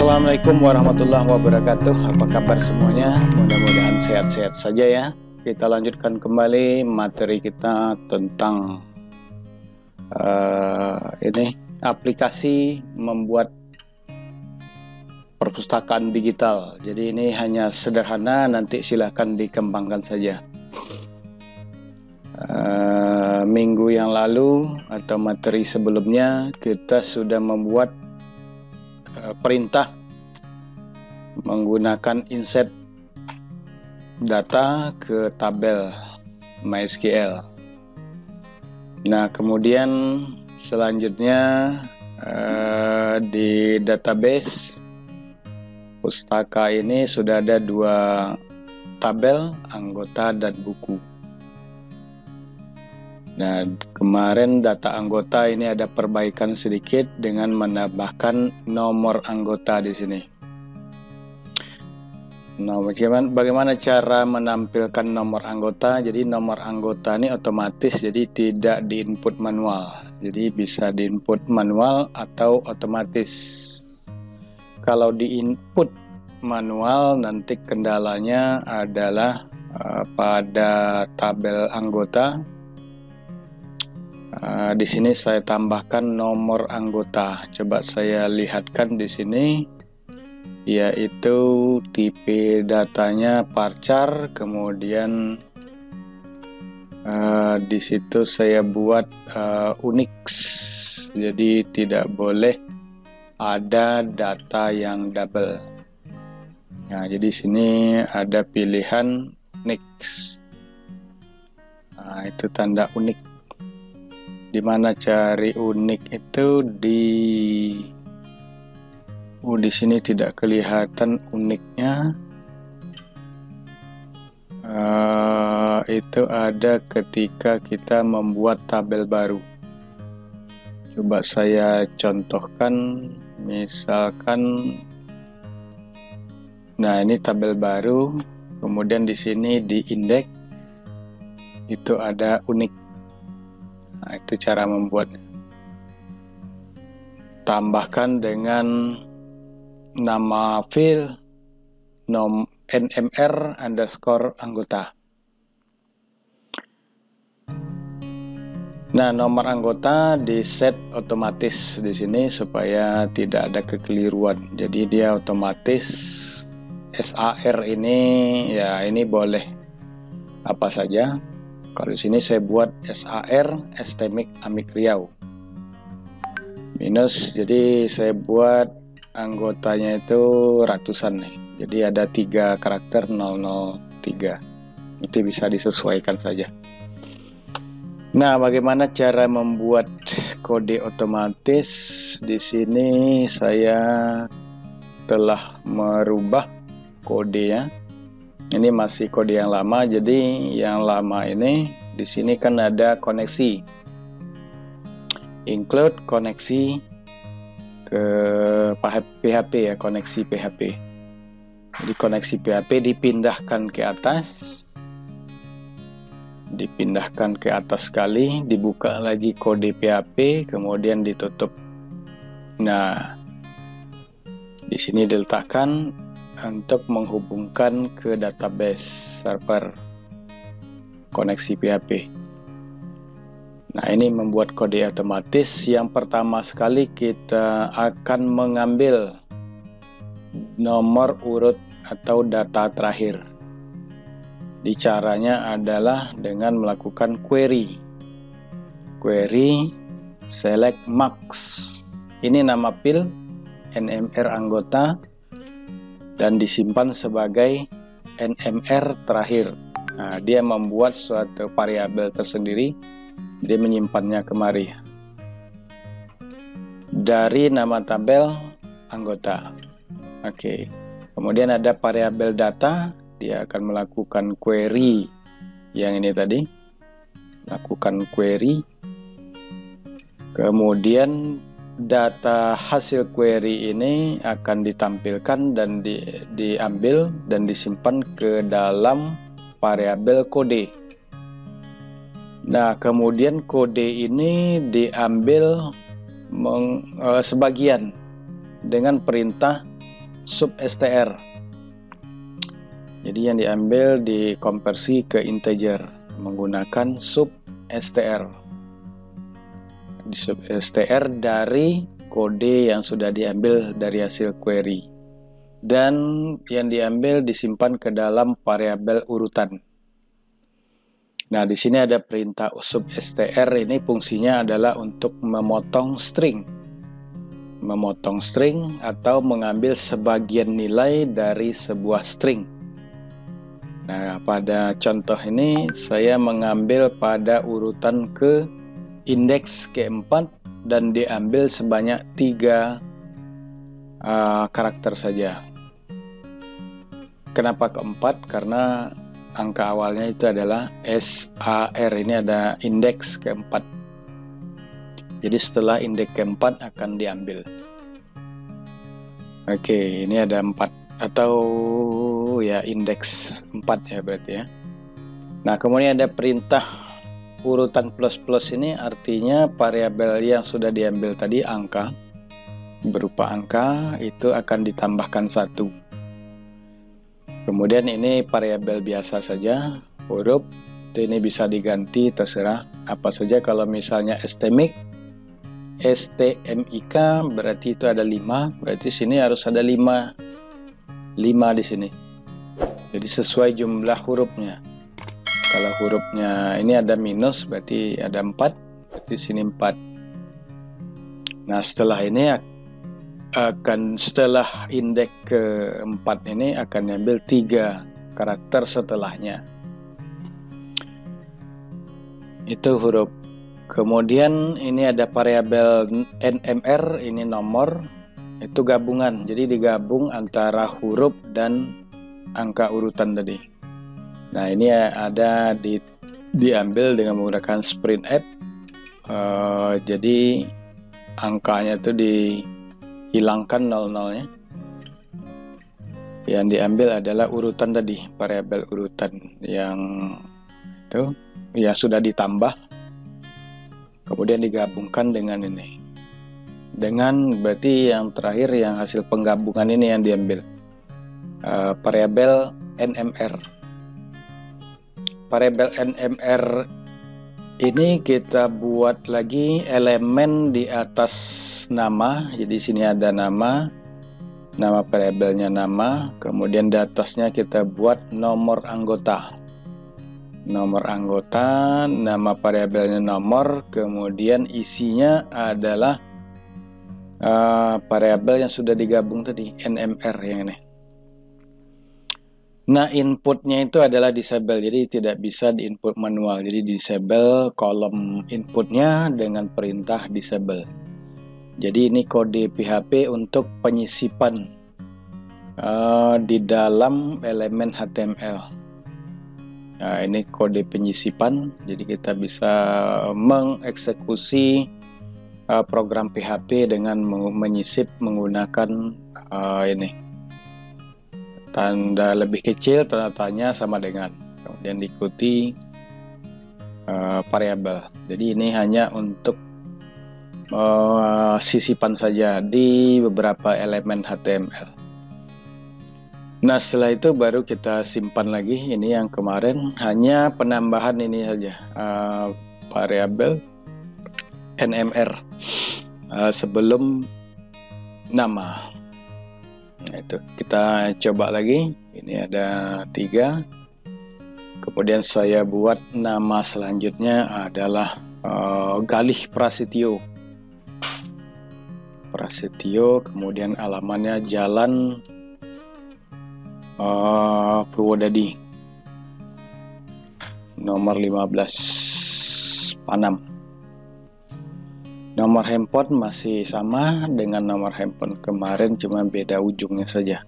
Assalamualaikum warahmatullahi wabarakatuh. Apa kabar semuanya? Mudah-mudahan sehat-sehat saja ya. Kita lanjutkan kembali materi kita tentang ini aplikasi membuat perpustakaan digital. Jadi ini hanya sederhana, nanti silahkan dikembangkan saja. Minggu yang lalu atau materi sebelumnya kita sudah membuat perintah menggunakan insert data ke tabel MySQL. Nah, kemudian selanjutnya di database pustaka ini sudah ada dua tabel, anggota dan buku. Nah, kemarin data anggota ini ada perbaikan sedikit dengan menambahkan nomor anggota di sini. Nah, bagaimana cara menampilkan nomor anggota? Jadi nomor anggota ini otomatis, jadi tidak diinput manual. Jadi bisa diinput manual atau otomatis. Kalau diinput manual nanti kendalanya adalah pada tabel anggota. Di sini saya tambahkan nomor anggota. Coba saya lihatkan di sini, yaitu tipe datanya varchar. Kemudian di situ saya buat Unix. Jadi tidak boleh ada data yang double. Nah, jadi sini ada pilihan Unix. Nah, itu tanda Unix. Dimana cari unik itu di sini tidak kelihatan uniknya. Itu ada ketika kita membuat tabel baru. Coba saya contohkan, misalkan, nah ini tabel baru, kemudian di sini di indeks itu ada unik. Nah, itu cara membuatnya. Tambahkan dengan nama file NMR underscore anggota. Nah, nomor anggota di set otomatis di sini supaya tidak ada kekeliruan. Jadi dia otomatis SAR ini ya, ini boleh apa saja. Kalau di sini saya buat SAR Estemik Amik Riau minus, jadi saya buat anggotanya itu ratusan nih. Jadi ada 3 karakter 003. Itu bisa disesuaikan saja. Nah, bagaimana cara membuat kode otomatis? Di sini saya telah merubah kodenya. Ini masih kode yang lama, jadi yang lama ini di sini kan ada koneksi, include koneksi ke PHP ya, koneksi PHP. Jadi koneksi PHP dipindahkan ke atas sekali, dibuka lagi kode PHP, kemudian ditutup. Nah, di sini diletakkan untuk menghubungkan ke database server koneksi PHP. Nah, ini membuat kode otomatis. Yang pertama sekali kita akan mengambil nomor urut atau data terakhir. Di caranya adalah dengan melakukan query select max. Ini nama file NMR anggota dan disimpan sebagai NMR terakhir. Nah, dia membuat suatu variabel tersendiri, dia menyimpannya kemari dari nama tabel anggota. Oke. Kemudian ada variabel data, dia akan melakukan query yang ini tadi, lakukan query. Kemudian data hasil query ini akan ditampilkan dan diambil dan disimpan ke dalam variabel kode. Nah, kemudian kode ini diambil sebagian dengan perintah sub str. Jadi yang diambil dikonversi ke integer menggunakan sub str. Di sub str dari kode yang sudah diambil dari hasil query, dan yang diambil disimpan ke dalam variabel urutan. Nah, di sini ada perintah sub str, ini fungsinya adalah untuk memotong string. Memotong string atau mengambil sebagian nilai dari sebuah string. Nah, pada contoh ini saya mengambil pada urutan ke indeks keempat dan diambil sebanyak 3 karakter saja. Kenapa keempat? Karena angka awalnya itu adalah SAR, ini ada indeks keempat. Jadi setelah indeks keempat akan diambil. Oke, ini ada 4 atau ya indeks 4 ya berarti ya. Nah, kemudian ada perintah urutan plus plus, ini artinya variabel yang sudah diambil tadi angka, berupa angka, itu akan ditambahkan 1. Kemudian ini variabel biasa saja, huruf, ini bisa diganti terserah apa saja. Kalau misalnya stmik berarti itu ada 5, berarti sini harus ada 5 di sini. Jadi sesuai jumlah hurufnya. Kalau hurufnya ini ada minus, berarti ada 4, berarti sini 4. Nah, setelah ini setelah indeks keempat ini akan diambil 3 karakter setelahnya. Itu huruf. Kemudian ini ada variabel NMR, ini nomor, itu gabungan. Jadi digabung antara huruf dan angka urutan tadi. Nah, ini ada diambil dengan menggunakan sprintf. Jadi angkanya itu hilangkan 00-nya. Yang diambil adalah urutan tadi, variabel urutan yang itu ya sudah ditambah, kemudian digabungkan dengan ini. Dengan berarti yang terakhir yang hasil penggabungan ini yang diambil variabel NMR. Variabel NMR ini kita buat lagi elemen di atas nama. Jadi sini ada nama variabelnya nama, kemudian di atasnya kita buat nomor anggota, nama variabelnya nomor, kemudian isinya adalah variabel yang sudah digabung tadi, NMR yang ini. Nah, inputnya itu adalah disable, jadi tidak bisa diinput manual. Jadi disable kolom inputnya dengan perintah disable. Jadi ini kode PHP untuk penyisipan di dalam elemen HTML. Nah, ini kode penyisipan, jadi kita bisa mengeksekusi program PHP dengan menyisip menggunakan ini tanda lebih kecil, tanda tanya sama dengan, kemudian diikuti variabel. Jadi ini hanya untuk sisipan saja di beberapa elemen HTML. Nah, setelah itu baru kita simpan lagi. Ini yang kemarin hanya penambahan ini saja, variabel NMR sebelum nama. Nah, itu kita coba lagi. Ini ada 3. Kemudian saya buat nama selanjutnya adalah Galih Prasetyo. Kemudian alamannya Jalan Purwodadi, nomor 15 Panam. Nomor handphone masih sama dengan nomor handphone kemarin, cuma beda ujungnya saja.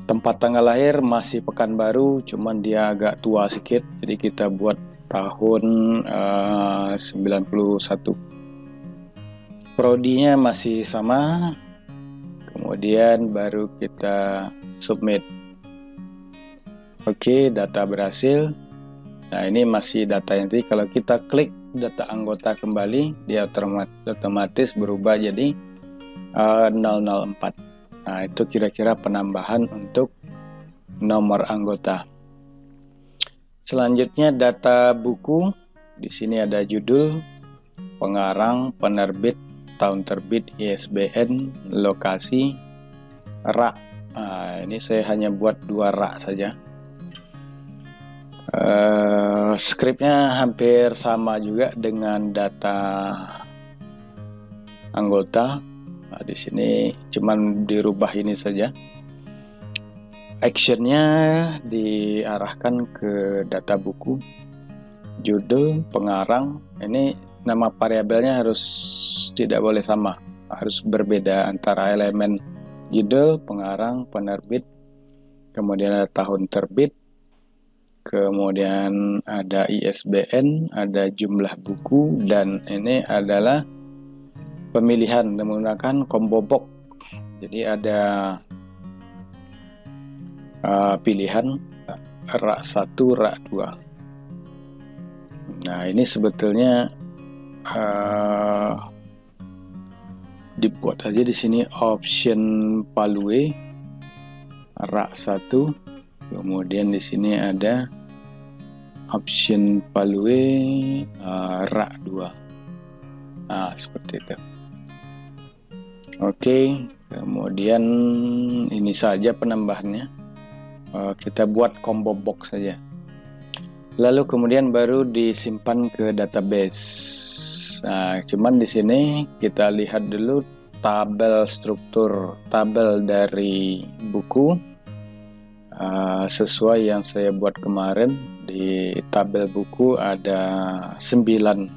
Tempat tanggal lahir masih Pekanbaru, cuman dia agak tua sedikit, jadi kita buat tahun 91. Prodinya masih sama, kemudian baru kita submit. Oke, data berhasil. Nah, ini masih data yang tadi. Kalau kita klik data anggota kembali, dia otomatis berubah jadi 004. Nah, itu kira-kira penambahan untuk nomor anggota. Selanjutnya data buku. Di sini ada judul, pengarang, penerbit, tahun terbit, ISBN, lokasi, rak. Nah, ini saya hanya buat 2 rak saja. Skripnya hampir sama juga dengan data anggota. Nah, di sini cuman dirubah ini saja. Actionnya diarahkan ke data buku, judul, pengarang. Ini nama variabelnya harus tidak boleh sama, harus berbeda antara elemen judul, pengarang, penerbit, kemudian ada tahun terbit, kemudian ada ISBN, ada jumlah buku, dan ini adalah pemilihan menggunakan combo box. Jadi ada pilihan rak 1, rak 2. Nah, ini sebetulnya dibuat aja di sini option palue rak 1, kemudian di sini ada option palue rak 2. Nah, seperti itu. Oke, kemudian ini saja penambahannya. Kita buat combo box saja. Lalu kemudian baru disimpan ke database. Nah, cuman di sini kita lihat dulu tabel struktur tabel dari buku sesuai yang saya buat kemarin. Di tabel buku ada 9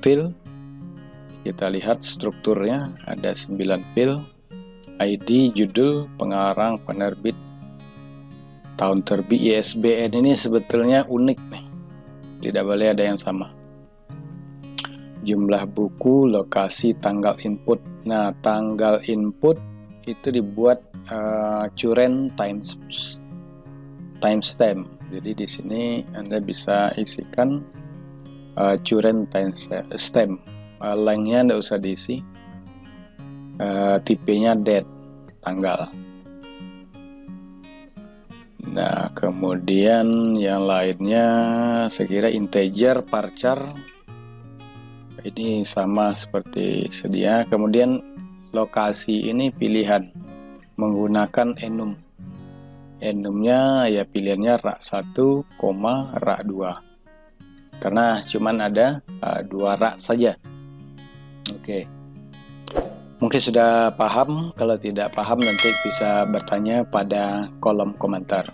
field. Kita lihat strukturnya ada 9 field. ID, judul, pengarang, penerbit, tahun terbit, ISBN. Ini sebetulnya unik nih, tidak boleh ada yang sama. Jumlah buku, lokasi, tanggal input. Nah, tanggal input itu dibuat curen timestamp. Jadi di sini Anda bisa isikan curen timestamp. Lengthnya tidak usah diisi. Tipenya date, tanggal. Nah, kemudian yang lainnya saya kira integer, varchar. Ini sama seperti sedia. Kemudian lokasi ini pilihan menggunakan enum. Enumnya ya pilihannya rak 1, rak 2. Karena cuman ada 2 rak saja. Oke. Mungkin sudah paham. Kalau tidak paham nanti bisa bertanya pada kolom komentar.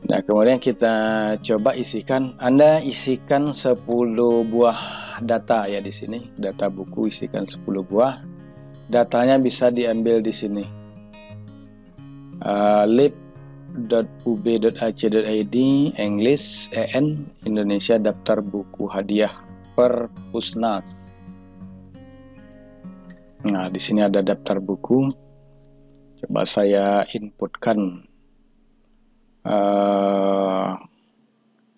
Nah, kemudian kita coba isikan. Anda isikan 10 buah data ya di sini. Data buku isikan 10 buah. Datanya bisa diambil di sini. lib.ub.ac.id English EN Indonesia daftar buku hadiah Perpusnas. Nah, di sini ada daftar buku. Coba saya inputkan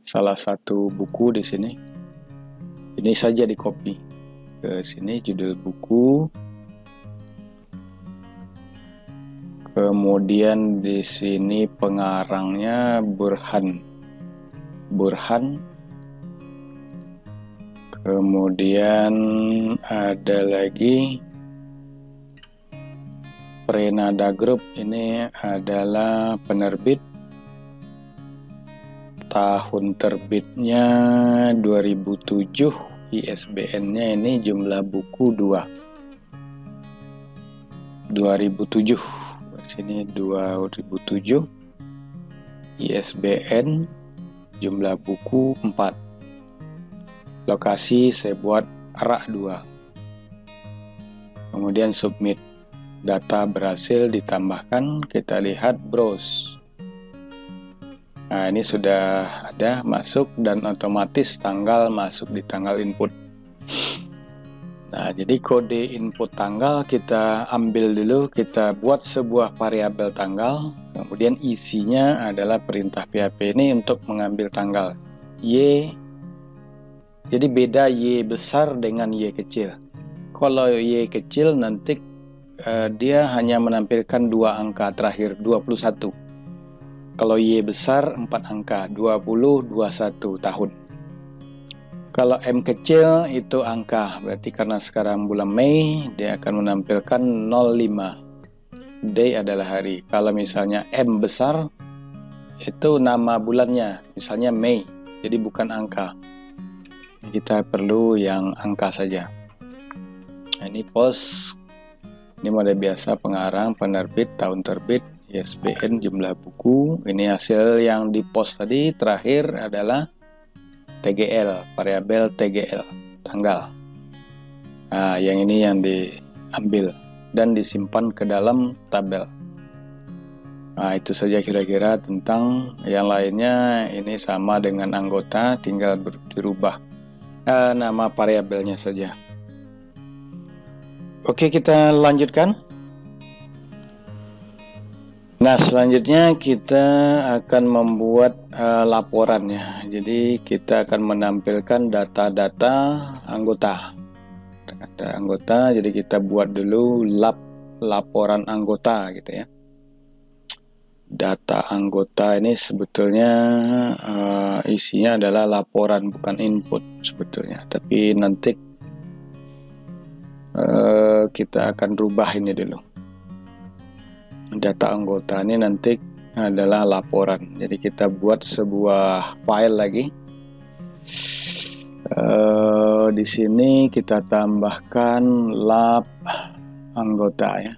salah satu buku di sini. Ini saja di copy ke sini, judul buku. Kemudian di sini pengarangnya Burhan. Kemudian ada lagi Prenada Group, ini adalah penerbit. Tahun terbitnya 2007, ISBN-nya ini jumlah buku 2. 2007. Di sini 2007. ISBN jumlah buku 4. Lokasi saya buat rak 2. Kemudian submit. Data berhasil ditambahkan, kita lihat browse. Nah, ini sudah ada masuk dan otomatis tanggal masuk di tanggal input. Nah, jadi kode input tanggal kita ambil dulu, kita buat sebuah variabel tanggal, kemudian isinya adalah perintah PHP ini untuk mengambil tanggal Y. Jadi beda Y besar dengan Y kecil. kalau Y kecil nanti dia hanya menampilkan 2 angka terakhir 21. Kalau Y besar 4 angka 20, 21 tahun. Kalau M kecil itu angka, berarti karena sekarang bulan Mei dia akan menampilkan 05. Day adalah hari. Kalau misalnya M besar itu nama bulannya, misalnya Mei, jadi bukan angka. Kita perlu yang angka saja. Nah, ini pos, ini model biasa, pengarang, penerbit, tahun terbit, ISBN, jumlah buku. Ini hasil yang di post tadi. Terakhir adalah TGL, variabel TGL, tanggal. Nah, yang ini yang diambil dan disimpan ke dalam tabel. Nah, itu saja kira-kira. Tentang yang lainnya ini sama dengan anggota, tinggal dirubah nama variabelnya saja. Oke, kita lanjutkan. Nah, selanjutnya kita akan membuat laporan ya. Jadi kita akan menampilkan data-data anggota. Data anggota, jadi kita buat dulu laporan anggota gitu ya. Data anggota ini sebetulnya isinya adalah laporan, bukan input sebetulnya. Tapi nanti kita akan rubah ini dulu. Data anggota ini nanti adalah laporan. Jadi kita buat sebuah file lagi. Di sini kita tambahkan lab anggota ya.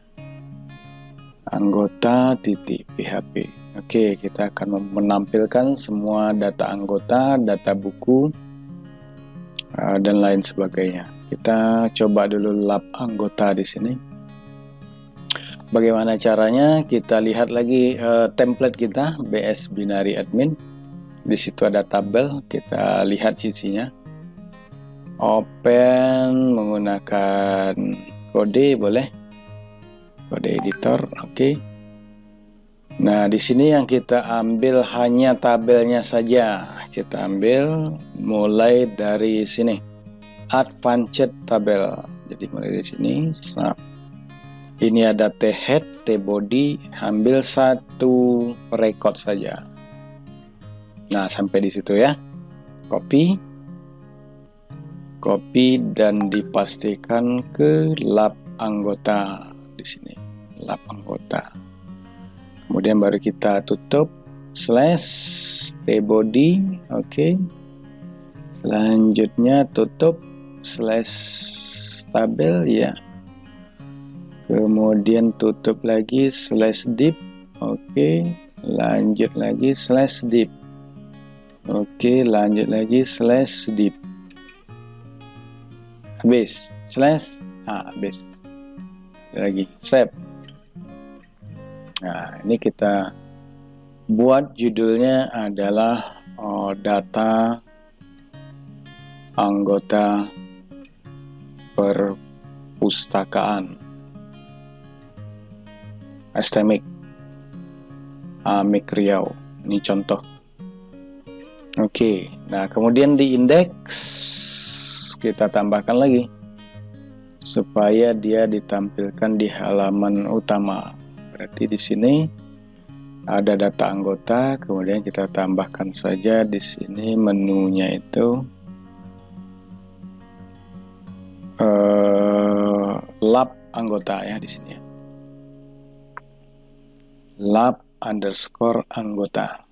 Anggota titik php. Oke, kita akan menampilkan semua data anggota, data buku, dan lain sebagainya. Kita coba dulu lab anggota di sini. Bagaimana caranya? Kita lihat lagi template kita, BS Binary Admin. Di situ ada tabel, kita lihat isinya. Open menggunakan kode boleh, kode editor, oke. Nah, di sini yang kita ambil hanya tabelnya saja. Kita ambil mulai dari sini, advanced tabel. Jadi mulai dari sini, ini ada T-head, T-body, ambil satu record saja. Nah, sampai di situ ya. Copy dan dipastikan ke lab anggota di sini, lab anggota. Kemudian baru kita tutup slash T-body, oke. Selanjutnya tutup slash tabel ya. Kemudian tutup lagi slash div, oke. Lanjut lagi slash div, oke. Lanjut lagi slash div, habis slash, habis lagi save. Nah, ini kita buat judulnya adalah data anggota perpustakaan STMIC AMIK Riau. Ini contoh. Oke, nah kemudian di indeks kita tambahkan lagi supaya dia ditampilkan di halaman utama. Berarti di sini ada data anggota, kemudian kita tambahkan saja di sini menunya itu lab anggota ya di sini ya. Lab underscore anggota,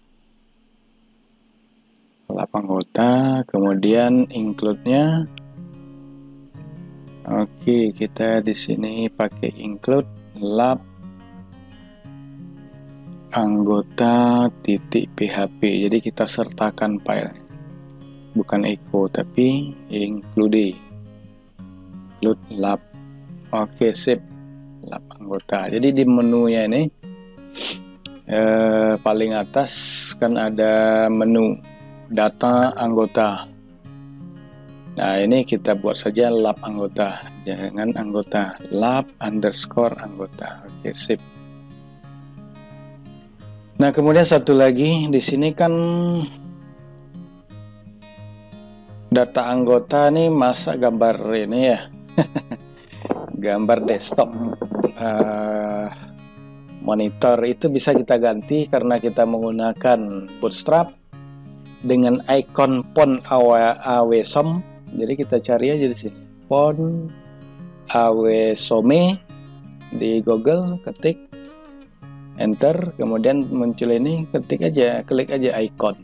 lab anggota, kemudian include-nya. Oke, kita di sini pakai include lab anggota titik php. Jadi kita sertakan file, bukan echo tapi include lab. Oke, sip, lab anggota. Jadi di menunya ini paling atas kan ada menu data anggota. Nah, ini kita buat saja lab anggota, jangan anggota, lab underscore anggota. Oke, sip. Nah, kemudian satu lagi di sini kan data anggota nih, masa gambar ini ya. gambar desktop. Monitor itu bisa kita ganti karena kita menggunakan Bootstrap dengan icon font Awesome. Jadi kita cari aja di sini font Awesome di Google, ketik enter, kemudian muncul ini, ketik aja, klik aja icon,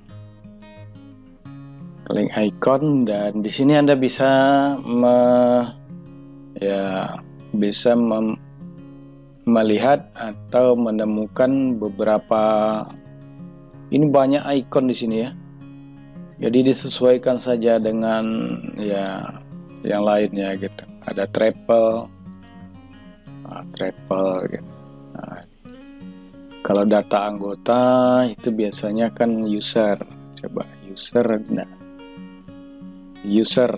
klik icon, dan di sini Anda bisa melihat atau menemukan beberapa, ini banyak icon di sini ya. Jadi disesuaikan saja dengan ya yang lainnya gitu. Ada travel gitu. Nah, kalau data anggota itu biasanya kan user. Coba user, nah user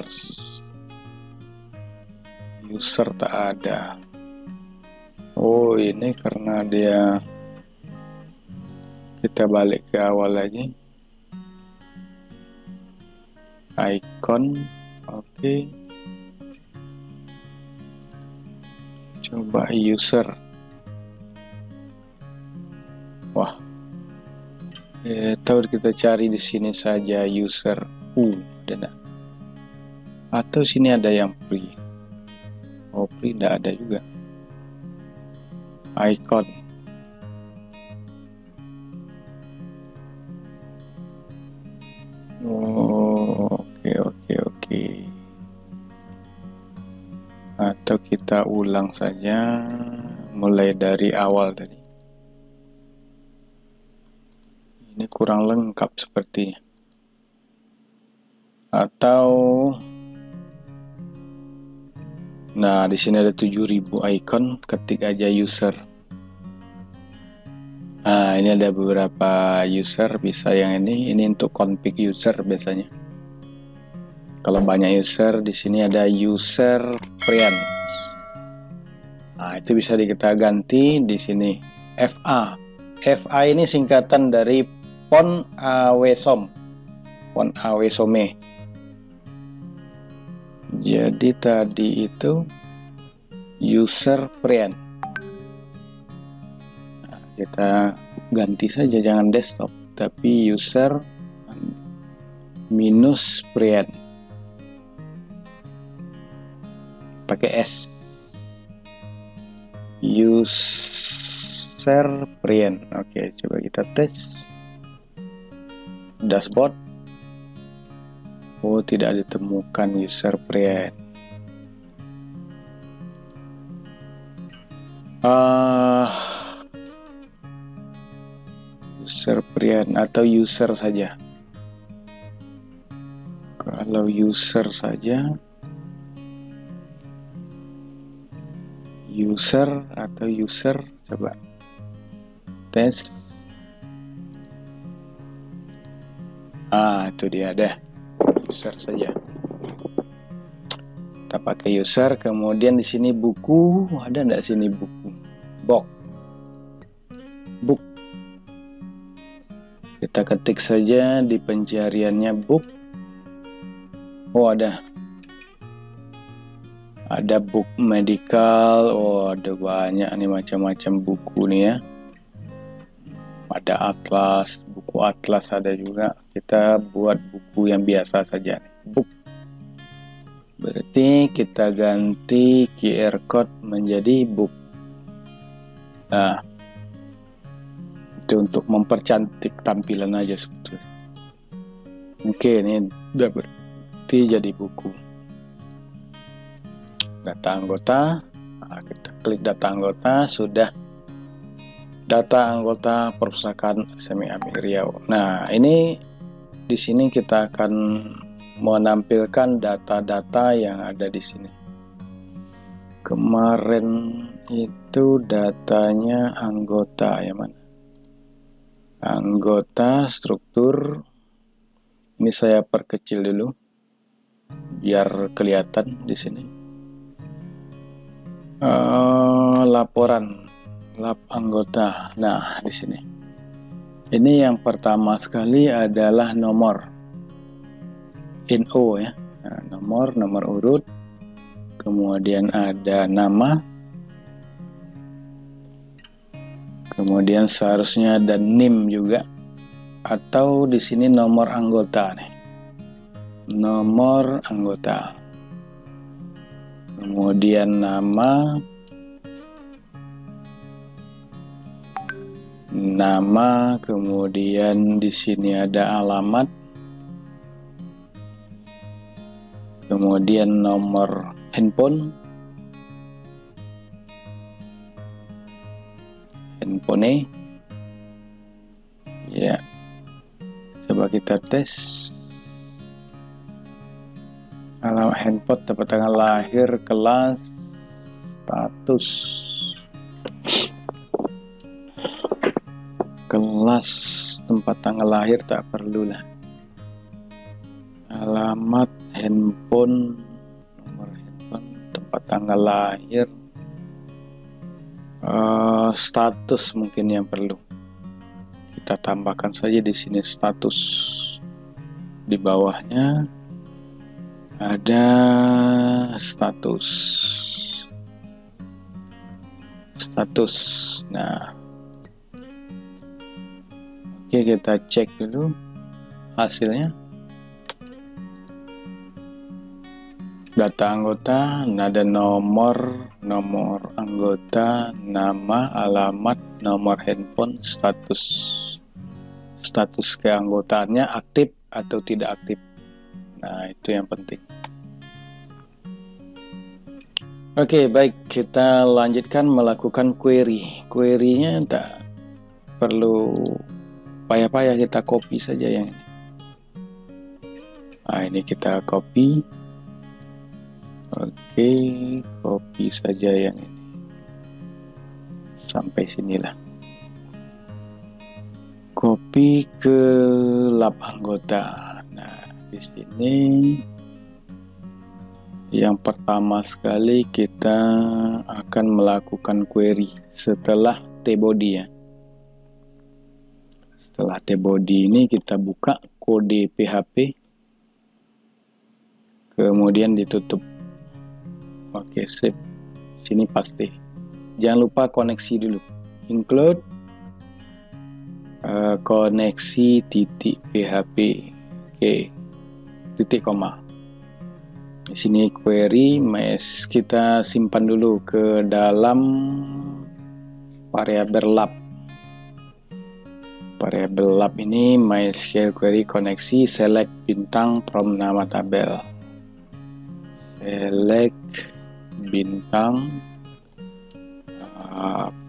tak ada. Oh, ini karena dia, kita balik ke awal lagi. Icon, oke. Coba user. Wah, tahu kita cari di sini saja user. Ada. Atau sini ada yang free. Oh, free tidak ada juga. Icon. Oh, oke. Atau kita ulang saja, mulai dari awal tadi. Ini kurang lengkap sepertinya. Atau, nah di sini ada 7000 icon, ketik aja user. Nah, ini ada beberapa user, bisa yang ini untuk config user biasanya. Kalau banyak user, di sini ada user friend. Nah, itu bisa kita ganti di sini FA. FA ini singkatan dari font Awesome. Font Awesome. Jadi tadi itu user friend. Nah, kita ganti saja, jangan desktop, tapi user minus friend. Pakai S. User friend. Oke, coba kita tes. Dashboard. Oh, tidak ditemukan user friend. User friend atau user saja. Kalau user saja, user atau user, coba tes. Itu dia deh, user saja. Kita pakai user, kemudian di sini buku, ada nggak sini buku? Book. Kita ketik saja di pencariannya book. Oh, ada book medical. Oh, ada banyak nih macam-macam buku nih ya. Ada atlas, buku atlas ada juga. Kita buat buku yang biasa saja, book. Berarti kita ganti QR code menjadi book. Nah, itu untuk mempercantik tampilan aja sebetulnya. Oke, ini udah berarti jadi buku. Data anggota. Nah, kita klik data anggota, sudah data anggota perpustakaan SMI Amir Riau. Nah, ini di sini kita akan menampilkan data-data yang ada di sini. Kemarin itu datanya anggota ya, mana? Anggota struktur. Ini saya perkecil dulu biar kelihatan di sini. Laporan lab anggota. Nah, di sini. Ini yang pertama sekali adalah nomor NO ya. Nah, nomor urut. kemudian ada nama, kemudian seharusnya ada NIM juga, atau di sini nomor anggota nih, nomor anggota, kemudian nama, kemudian di sini ada alamat, kemudian nomor handphone, ya. Coba kita tes. Alamat handphone, tempat tanggal lahir, kelas, status, kelas, tempat tanggal lahir tak perlu lah. Alamat handphone, nomor handphone, tempat tanggal lahir, status mungkin yang perlu. Kita tambahkan saja di sini status. Di bawahnya ada status. Nah, oke, kita cek dulu hasilnya. Data anggota, ada nomor anggota, nama, alamat, nomor handphone, status keanggotaannya aktif atau tidak aktif. Nah, itu yang penting. Oke, baik, kita lanjutkan melakukan query. Query-nya tak perlu payah-payah, kita copy saja yang ini. Nah, ini kita copy. Oke, copy saja yang ini. Sampai sinilah. Copy ke lab anggota. Nah, di sini yang pertama sekali kita akan melakukan query setelah tbody ya. Setelah tbody ini kita buka kode PHP, kemudian ditutup. Oke, sip. Sini pasti. Jangan lupa koneksi dulu. Include koneksi titik PHP. Oke. Titik koma. Di sini query kita simpan dulu ke dalam variabel lab. Variabel lab ini MySQL query koneksi select bintang from nama tabel. Select bintang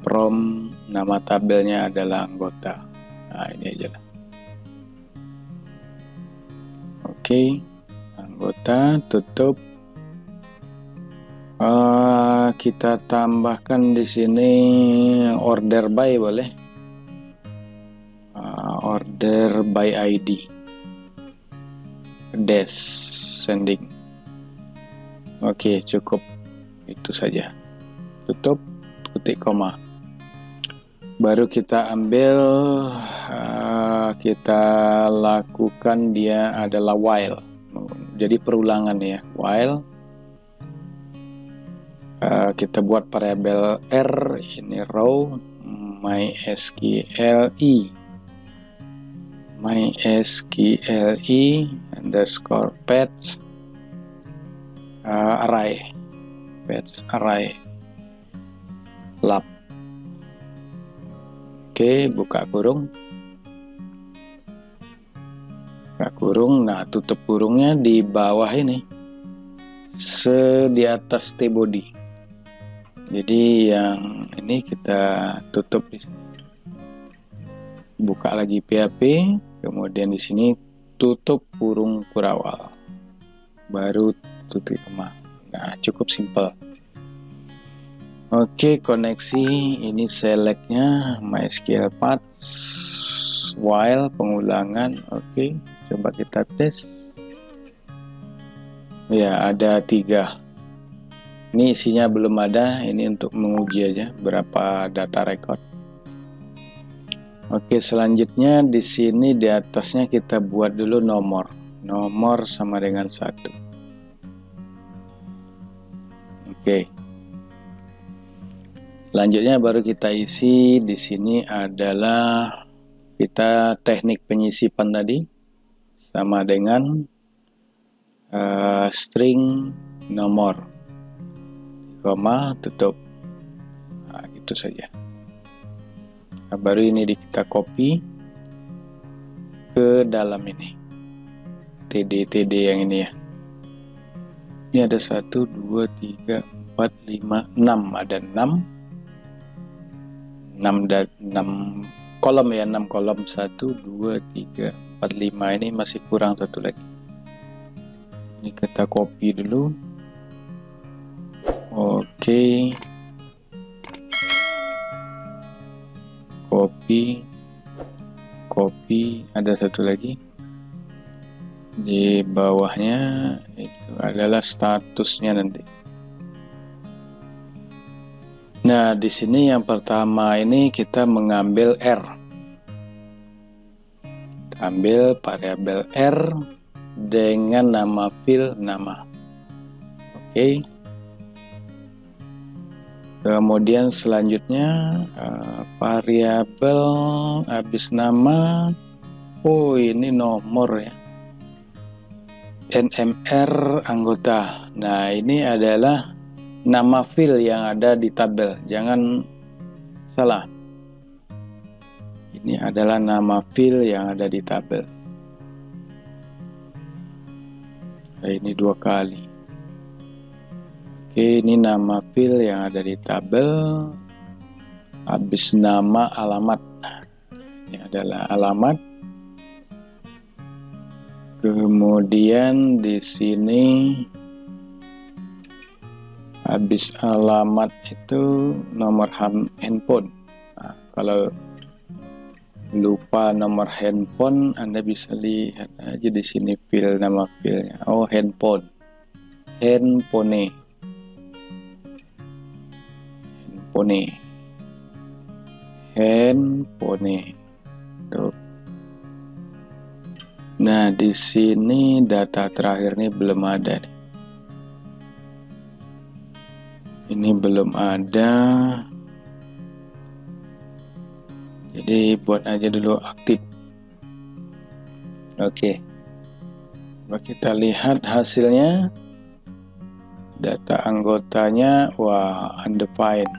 from nama tabelnya adalah anggota. Nah, ini aja lah. Oke, anggota, tutup. Kita tambahkan di sini order by, boleh. Order by ID, dash sending. Oke, cukup itu saja. Tutup, titik koma. Baru kita ambil, kita lakukan, dia adalah while. Jadi perulangan ya, while. Kita buat variabel R, ini row, mysqli underscore fetch array, lab. Oke, buka kurung. Nah, tutup kurungnya di bawah ini, di atas tbody. Jadi yang ini kita tutup di sini. Buka lagi PHP, kemudian di sini tutup kurung kurawal, baru titik koma. Nah, cukup simpel. Oke, koneksi ini selectnya MySQL path while pengulangan. Oke, coba kita tes. Ya, ada 3. Ini isinya belum ada, ini untuk menguji aja berapa data record. Oke, selanjutnya di sini di atasnya kita buat dulu nomor sama dengan 1. Oke. Selanjutnya baru kita isi. Di sini adalah kita teknik penyisipan tadi sama dengan string nomor, koma, tutup. Nah, itu saja. Nah, baru ini kita copy ke dalam ini TD yang ini ya. Ini ada 1, 2, 3, 4, 5, 6. Ada 6 dan 6 kolom ya, 6 kolom. 1, 2, 3, 4, 5. Ini masih kurang satu lagi. Ini kita copy dulu. Oke. Copy. Ada satu lagi. Di bawahnya itu adalah statusnya nanti. Nah, di sini yang pertama ini kita mengambil R. Kita ambil variabel R dengan nama file nama. Oke. Kemudian selanjutnya variabel habis nama. Oh, ini nomor ya. NMR anggota. Nah, ini adalah nama file yang ada di tabel, jangan salah. Ini adalah nama file yang ada di tabel. Nah, ini 2 kali. Oke, ini nama file yang ada di tabel. Habis nama alamat. Ini adalah alamat. Kemudian di sini habis alamat itu nomor handphone. Nah, kalau lupa nomor handphone, Anda bisa lihat aja di sini file, nama filenya. Oh, handphone. Tuh. Nah, di sini data terakhir ini belum ada nih. Ini belum ada, jadi buat aja dulu aktif. Oke, coba kita lihat hasilnya. Data anggotanya, wah, undefined.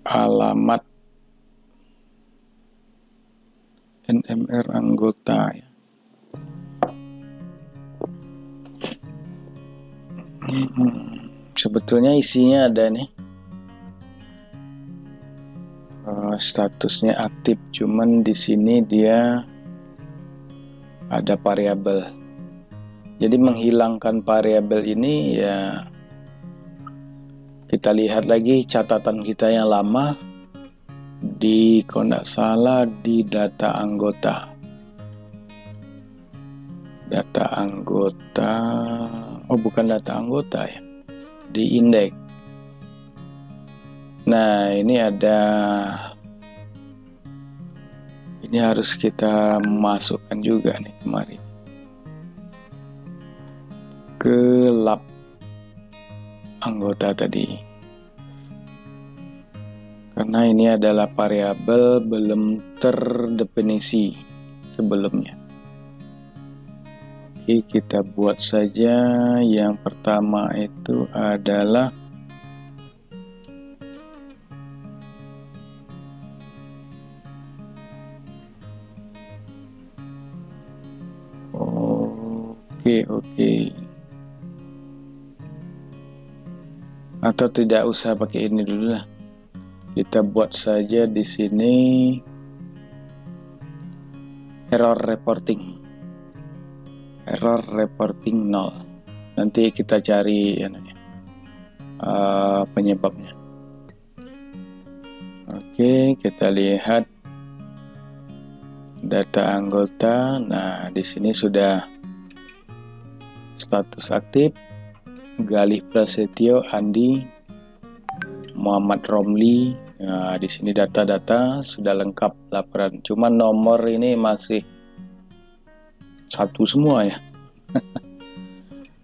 Alamat NMR anggota ya. Sebetulnya isinya ada nih, statusnya aktif, cuman di sini dia ada variabel. Jadi menghilangkan variabel ini ya, kita lihat lagi catatan kita yang lama di, kalau tidak salah, di data anggota. Oh, bukan data anggota ya, di indeks. Nah, ini harus kita masukkan juga nih kemarin ke lab anggota tadi, karena ini adalah variabel belum terdefinisi sebelumnya. Oke, kita buat saja. Yang pertama itu adalah oke. Atau tidak usah pakai ini dulu lah. Kita buat saja di sini error reporting 0. Nanti kita cari penyebabnya. Oke, kita lihat data anggota. Nah, di sini sudah status aktif, Galih Prasetyo Andi, Muhammad Romli. Nah, di sini data-data sudah lengkap laporan. Cuma nomor ini masih satu semua ya.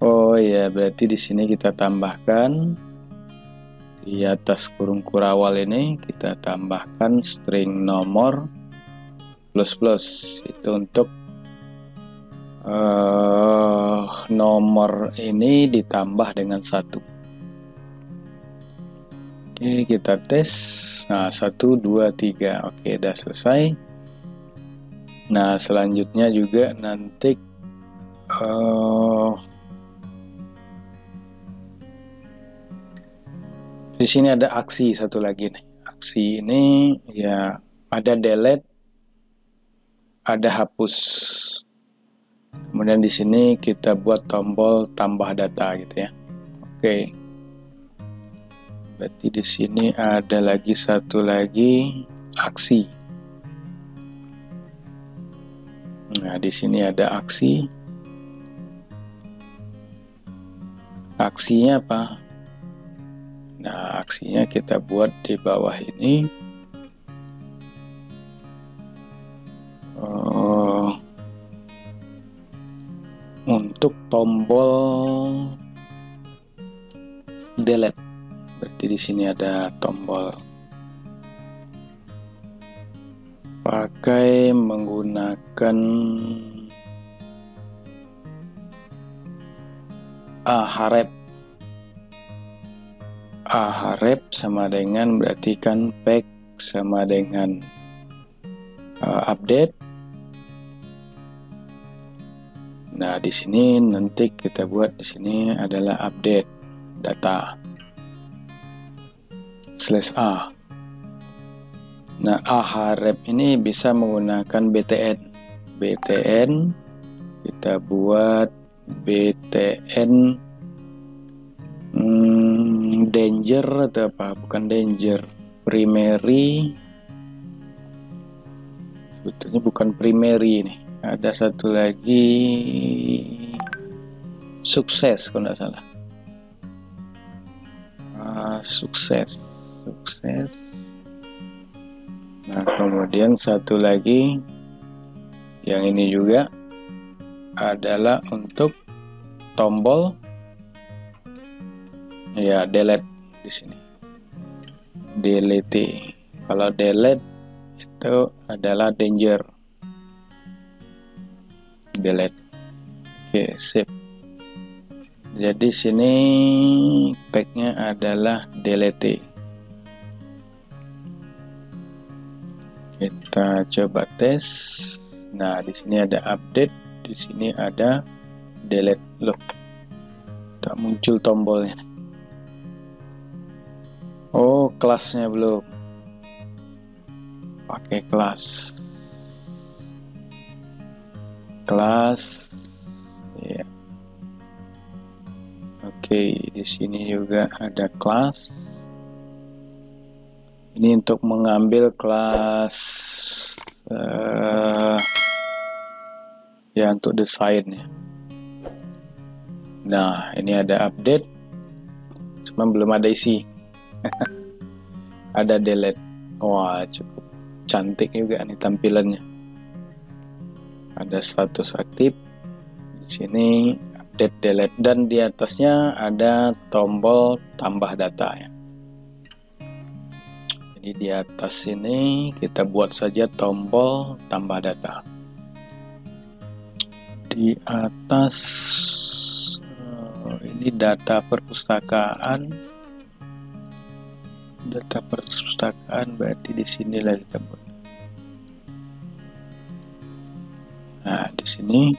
Oh ya, berarti di sini kita tambahkan di atas kurung kurawal ini kita tambahkan string nomor plus itu untuk nomor ini ditambah dengan 1. Oke, kita tes. Nah, 1 2 3. Oke, udah selesai. Nah, selanjutnya juga nanti di sini ada aksi satu lagi nih. Aksi ini ya ada delete, ada hapus. Kemudian di sini kita buat tombol tambah data gitu ya. Oke. Berarti di sini ada lagi satu lagi aksi. Nah, di sini ada aksi. Aksinya apa? Nah, aksinya kita buat di bawah ini. Untuk tombol delete. Berarti di sini ada tombol. Pakai menggunakan ahref. Ahref sama dengan berarti kan pack sama dengan update. Nah, di sini nanti kita buat di sini adalah update data /a. Nah, ahref ini bisa menggunakan btn. Btn kita buat btn danger atau apa? Bukan danger, primary. Sebetulnya bukan primary nih. Ada satu lagi sukses kalau nggak salah. Sukses. Nah, kemudian satu lagi yang ini juga adalah untuk tombol ya delete di sini. Delete. Kalau delete itu adalah danger. Delete. Oke, sip. Jadi sini packnya adalah delete. Kita coba tes. Nah, di sini ada update, di sini ada delete. Loh, tak muncul tombolnya. Oh, kelasnya belum. Pakai kelas. Ya. Oke, di sini juga ada kelas. Ini untuk mengambil kelas ya untuk desainnya. Nah, ini ada update, cuma belum ada isi. Ada delete. Wah, cukup cantik juga nih tampilannya. Ada status aktif. Di sini update, delete, dan di atasnya ada tombol tambah data ya. Jadi di atas ini kita buat saja tombol tambah data. Di atas ini data perpustakaan. Data perpustakaan berarti di sinilah kita buat. Nah, di sini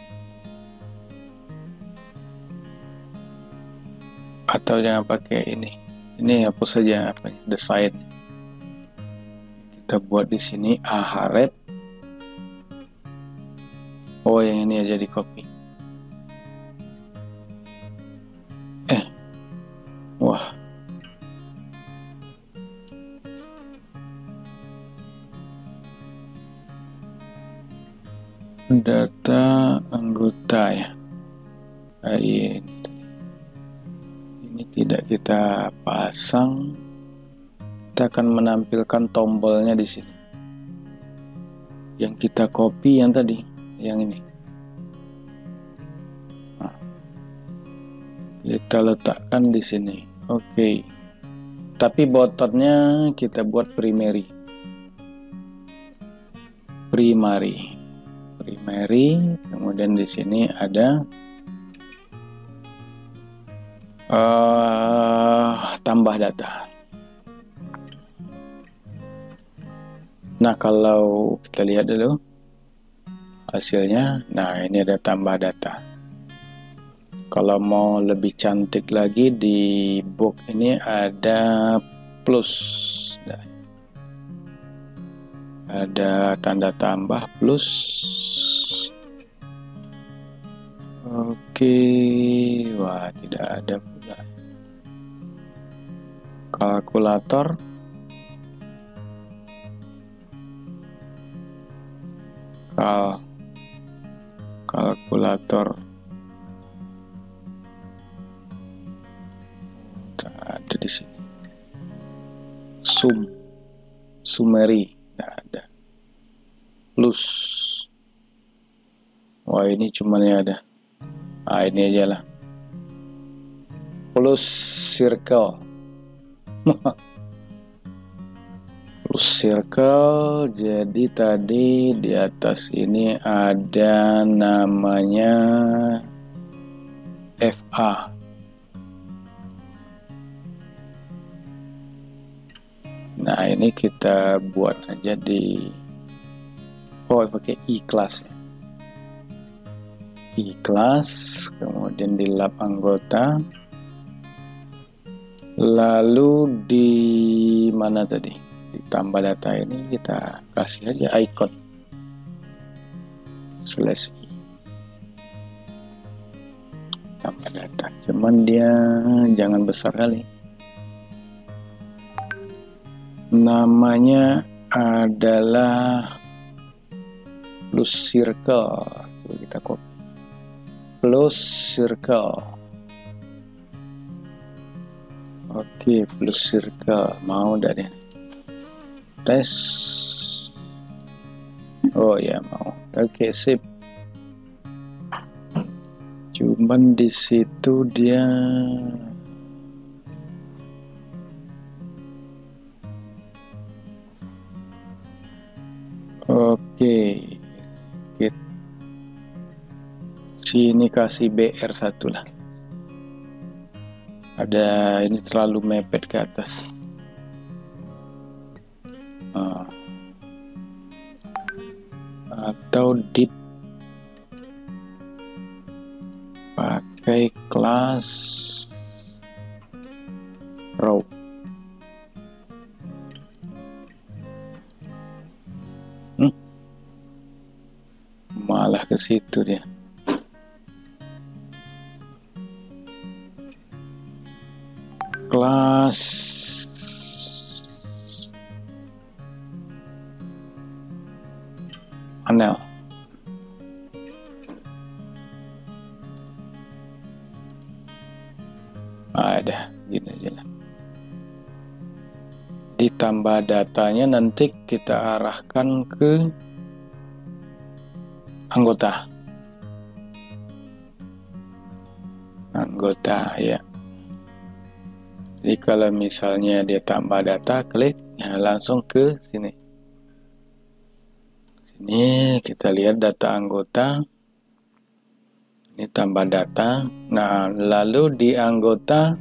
atau jangan pakai ini. Ini hapus saja apa desain. Kita buat di sini ahref. Oh, yang ini aja di copy. Wah. Data anggota ya. Ini tidak kita pasang. Kita akan menampilkan tombolnya di sini. Yang kita copy yang tadi, yang ini. Nah. kita letakkan di sini. Oke. Tapi bottomnya kita buat primary. Kemudian di sini ada tambah data. Nah, kalau kita lihat dulu hasilnya, nah ini ada tambah data. Kalau mau lebih cantik lagi, di box ini ada plus, ada tanda tambah plus. Oke, wah tidak ada pula. Kalkulator, kalkulator ada di sini. Summary tidak ada. Plus, wah ini cuman ya ada. Ah, ini aja lah. Plus circle. Plus circle. Jadi tadi di atas ini ada namanya FA. Nah, ini kita buat aja di pakai ikhlas ya. Ikhlas, kemudian di lab anggota, lalu di mana tadi, ditambah data ini kita kasih aja icon /i tambah data, cuman dia jangan besar kali, namanya adalah plus circle. Coba kita copy plus circle. Oke, plus circle mau dari tes. Oh ya mau. Oke, sip. Cuman di situ dia oke. Sini kasih BR1 lah. Ada ini terlalu mepet ke atas. Atau div pakai kelas row. Malah ke situ dia. Kelas panel. Ada gini aja lah. Ditambah datanya nanti kita arahkan ke anggota ya. Jadi kalau misalnya dia tambah data, klik ya, langsung ke sini. Sini kita lihat data anggota. Ini tambah data. Nah, lalu di anggota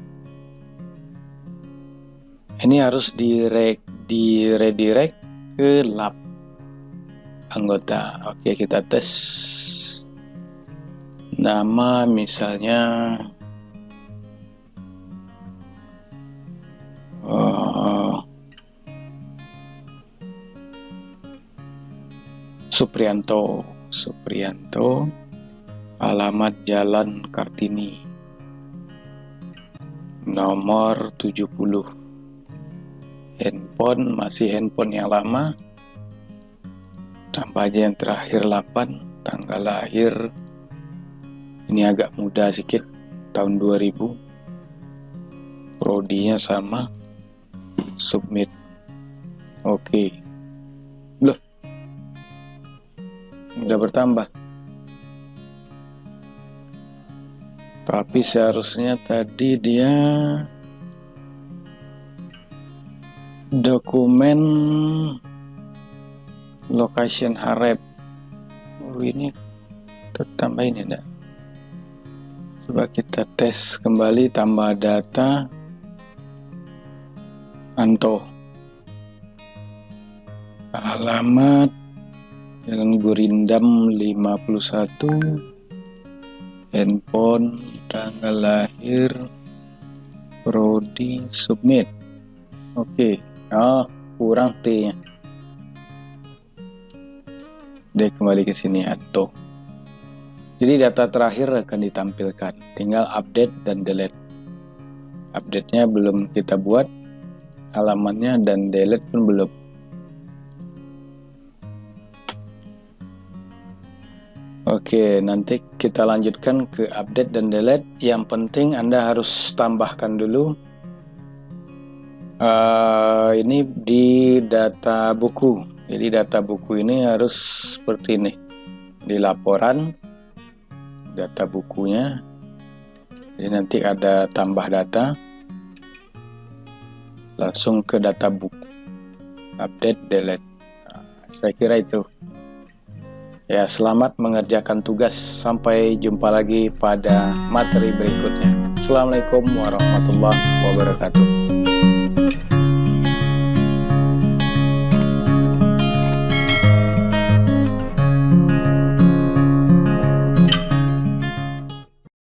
ini harus redirect ke lab anggota. Oke, kita tes. Nama misalnya Suprianto, alamat Jalan Kartini, nomor 70, handphone masih handphone yang lama, tambah aja yang terakhir 8, tanggal lahir ini agak muda sedikit, tahun 2000, prodinya sama, submit. Oke. Loh, udah bertambah. Tapi seharusnya tadi dia dokumen location harep. Ini tambah ini enggak? Coba kita tes kembali, tambah data Anto, alamat Jalan Gurindam 51, handphone, tanggal lahir, prodi, submit. Oke. Oh, kurang T-nya. Dia kembali ke sini Anto. Jadi data terakhir akan ditampilkan, tinggal update dan delete. Update-nya belum kita buat, halamannya dan delete pun belum. Oke, nanti kita lanjutkan ke update dan delete. Yang penting Anda harus tambahkan dulu ini di data buku. Jadi data buku ini harus seperti ini. Di laporan data bukunya. Jadi nanti ada tambah data. Langsung ke data buku. Update, delete. Nah, saya kira itu. Ya, selamat mengerjakan tugas. Sampai jumpa lagi pada materi berikutnya. Assalamualaikum warahmatullahi wabarakatuh.